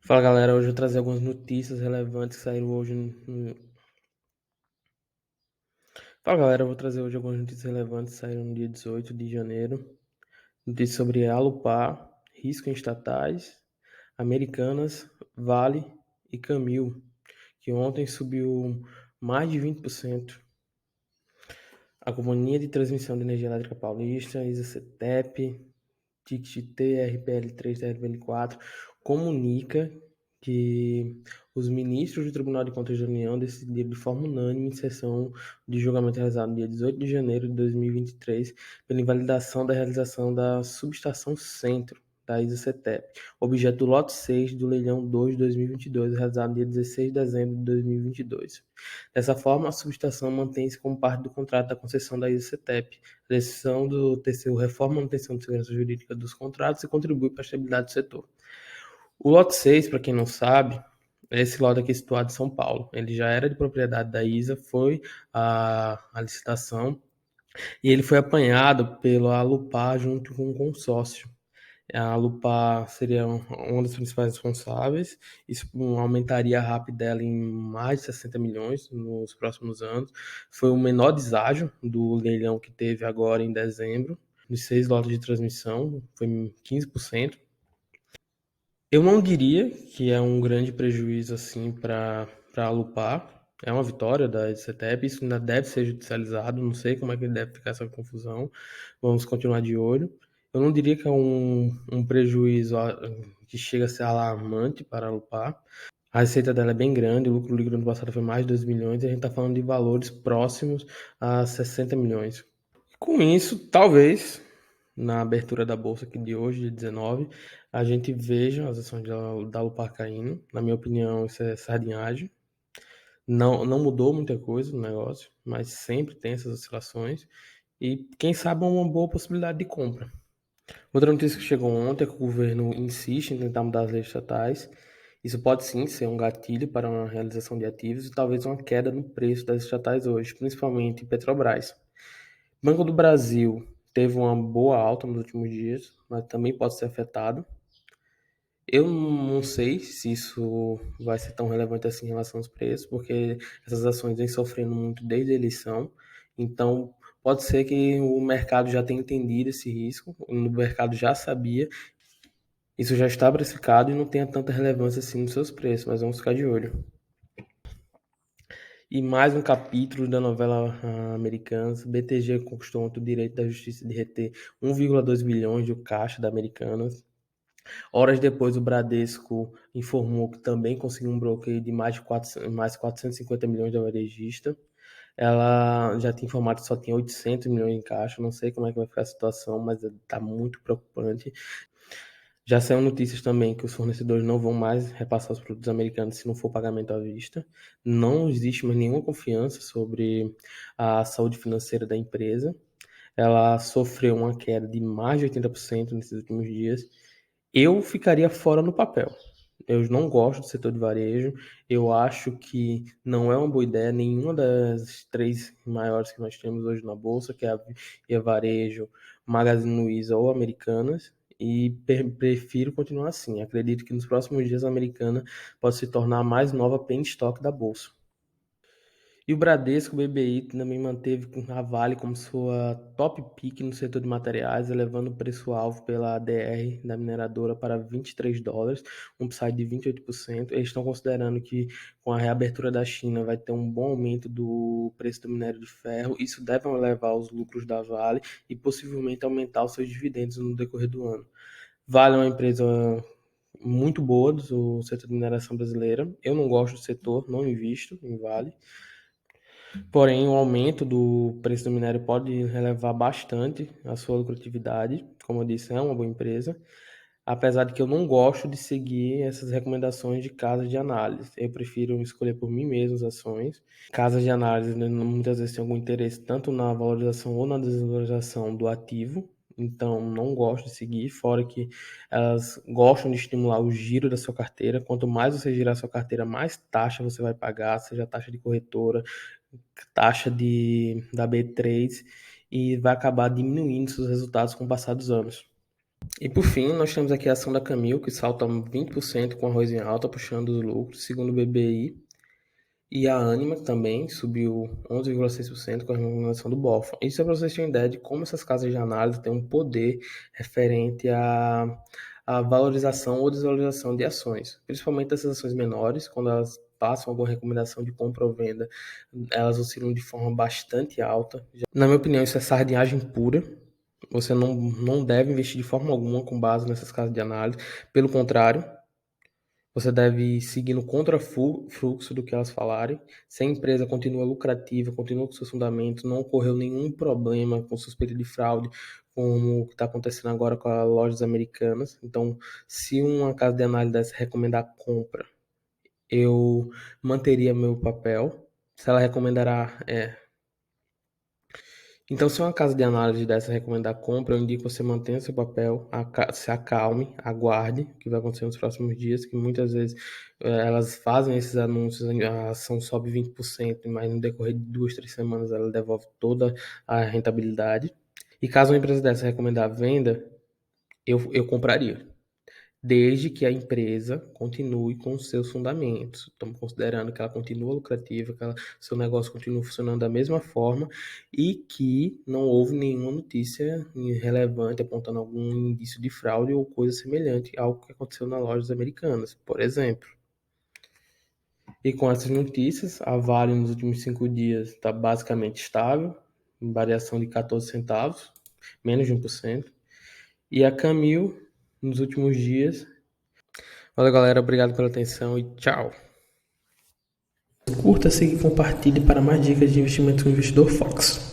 Fala galera, hoje eu vou trazer algumas notícias relevantes que saíram hoje Fala galera, eu vou trazer hoje algumas notícias relevantes que saíram no dia 18 de janeiro. Notícias sobre Alupar, risco em estatais, Americanas, Vale e Camil, que ontem subiu mais de 20%. A Companhia de Transmissão de Energia Elétrica Paulista, ISA-CETEP, TICT, RPL3 da RPL4, comunica que os ministros do Tribunal de Contas da União decidiram de forma unânime em sessão de julgamento realizada no dia 18 de janeiro de 2023 pela invalidação da realização da subestação Centro da ISA-CETEP, objeto do lote 6 do leilão 2 de 2022, realizado no dia 16 de dezembro de 2022. Dessa forma, a subestação mantém-se como parte do contrato da concessão da ISA-CETEP, a decisão do TCU reforma a manutenção de segurança jurídica dos contratos e contribui para a estabilidade do setor. O lote 6, para quem não sabe, é esse lote aqui situado em São Paulo. Ele já era de propriedade da ISA, foi a licitação e ele foi apanhado pela Alupar junto com o consórcio. A Alupar seria uma das principais responsáveis. Isso aumentaria a RAP dela em mais de 60 milhões nos próximos anos. Foi o menor deságio do leilão que teve agora em dezembro. Dos 6 lotes de transmissão, foi 15%. Eu não diria que é um grande prejuízo assim para a Alupar. É uma vitória da CETEP, isso ainda deve ser judicializado, não sei como é que deve ficar essa confusão. Vamos continuar de olho. Eu não diria que é um prejuízo que chega a ser alarmante para a Alupar. A receita dela é bem grande, o lucro líquido do ano passado foi mais de 2 milhões e a gente está falando de valores próximos a 60 milhões. Com isso, talvez, na abertura da bolsa aqui de hoje, de 19, a gente veja as ações da Alupar caindo. Na minha opinião, isso é sardinhagem. Não mudou muita coisa no negócio, mas sempre tem essas oscilações. E quem sabe é uma boa possibilidade de compra. Outra notícia que chegou ontem é que o governo insiste em tentar mudar as leis estatais. Isso pode sim ser um gatilho para uma realização de ativos e talvez uma queda no preço das estatais hoje, principalmente Petrobras. Banco do Brasil teve uma boa alta nos últimos dias, mas também pode ser afetado. Eu não sei se isso vai ser tão relevante assim em relação aos preços, porque essas ações vêm sofrendo muito desde a eleição. Então, pode ser que o mercado já tenha entendido esse risco, o mercado já sabia, isso já está precificado e não tenha tanta relevância assim nos seus preços, mas vamos ficar de olho. E mais um capítulo da novela Americanas. BTG conquistou ontem o direito da justiça de reter 1,2 bilhões de caixa da Americanas. Horas depois, o Bradesco informou que também conseguiu um bloqueio de mais 450 milhões da varejista. Ela já tinha informado que só tinha 800 milhões em caixa. Não sei como é que vai ficar a situação, mas está muito preocupante. Já saiu notícias também que os fornecedores não vão mais repassar os produtos americanos se não for pagamento à vista. Não existe mais nenhuma confiança sobre a saúde financeira da empresa. Ela sofreu uma queda de mais de 80% nesses últimos dias. Eu ficaria fora no papel. Eu não gosto do setor de varejo. Eu acho que não é uma boa ideia nenhuma das três maiores que nós temos hoje na bolsa, que é a Via Varejo, Magazine Luiza ou Americanas. E prefiro continuar assim. Acredito que nos próximos dias a Americana pode se tornar a mais nova penny stock da bolsa. E o Bradesco BBI também manteve a Vale como sua top pick no setor de materiais, elevando o preço-alvo pela ADR da mineradora para US$ 23, um upside de 28%. Eles estão considerando que com a reabertura da China vai ter um bom aumento do preço do minério de ferro. Isso deve elevar os lucros da Vale e possivelmente aumentar os seus dividendos no decorrer do ano. Vale é uma empresa muito boa do setor de mineração brasileira. Eu não gosto do setor, não invisto em Vale. Porém, o aumento do preço do minério pode elevar bastante a sua lucratividade. Como eu disse, é uma boa empresa. Apesar de que eu não gosto de seguir essas recomendações de casas de análise. Eu prefiro escolher por mim mesmo as ações. Casas de análise, né, muitas vezes têm algum interesse tanto na valorização ou na desvalorização do ativo. Então, não gosto de seguir, fora que elas gostam de estimular o giro da sua carteira. Quanto mais você girar a sua carteira, mais taxa você vai pagar, seja taxa de corretora, taxa da B3, e vai acabar diminuindo seus resultados com o passar dos anos. E por fim, nós temos aqui a ação da Camil, que salta 20% com arroz em alta, puxando os lucros, segundo o BBI. E a Anima também subiu 11,6% com a recomendação do BofA. Isso é para vocês terem ideia de como essas casas de análise têm um poder referente à valorização ou desvalorização de ações. Principalmente dessas ações menores, quando elas passam alguma recomendação de compra ou venda, elas oscilam de forma bastante alta. Na minha opinião, isso é sardinhagem pura. Você não deve investir de forma alguma com base nessas casas de análise. Pelo contrário, você deve seguir no contrafluxo do que elas falarem. Se a empresa continua lucrativa, continua com seus fundamentos, não ocorreu nenhum problema com suspeita de fraude, como está acontecendo agora com as lojas americanas. Então, se uma casa de análise dessa recomendar compra, eu manteria meu papel. Se ela recomendará, então, se uma casa de análise dessa recomendar compra, eu indico você mantenha seu papel, se acalme, aguarde o que vai acontecer nos próximos dias, que muitas vezes elas fazem esses anúncios, a ação sobe 20%, mas no decorrer de 2, 3 semanas ela devolve toda a rentabilidade. E caso uma empresa dessa recomendar a venda, eu compraria, desde que a empresa continue com os seus fundamentos. Estamos considerando que ela continua lucrativa, que seu negócio continua funcionando da mesma forma e que não houve nenhuma notícia relevante apontando algum indício de fraude ou coisa semelhante, algo que aconteceu nas lojas americanas, por exemplo. E com essas notícias, a Vale nos últimos 5 dias está basicamente estável, em variação de 14 centavos, menos de 1%. E a Camil, nos últimos dias. Valeu, galera. Obrigado pela atenção e tchau. Curta, siga e compartilhe para mais dicas de investimento com o Investidor Fox.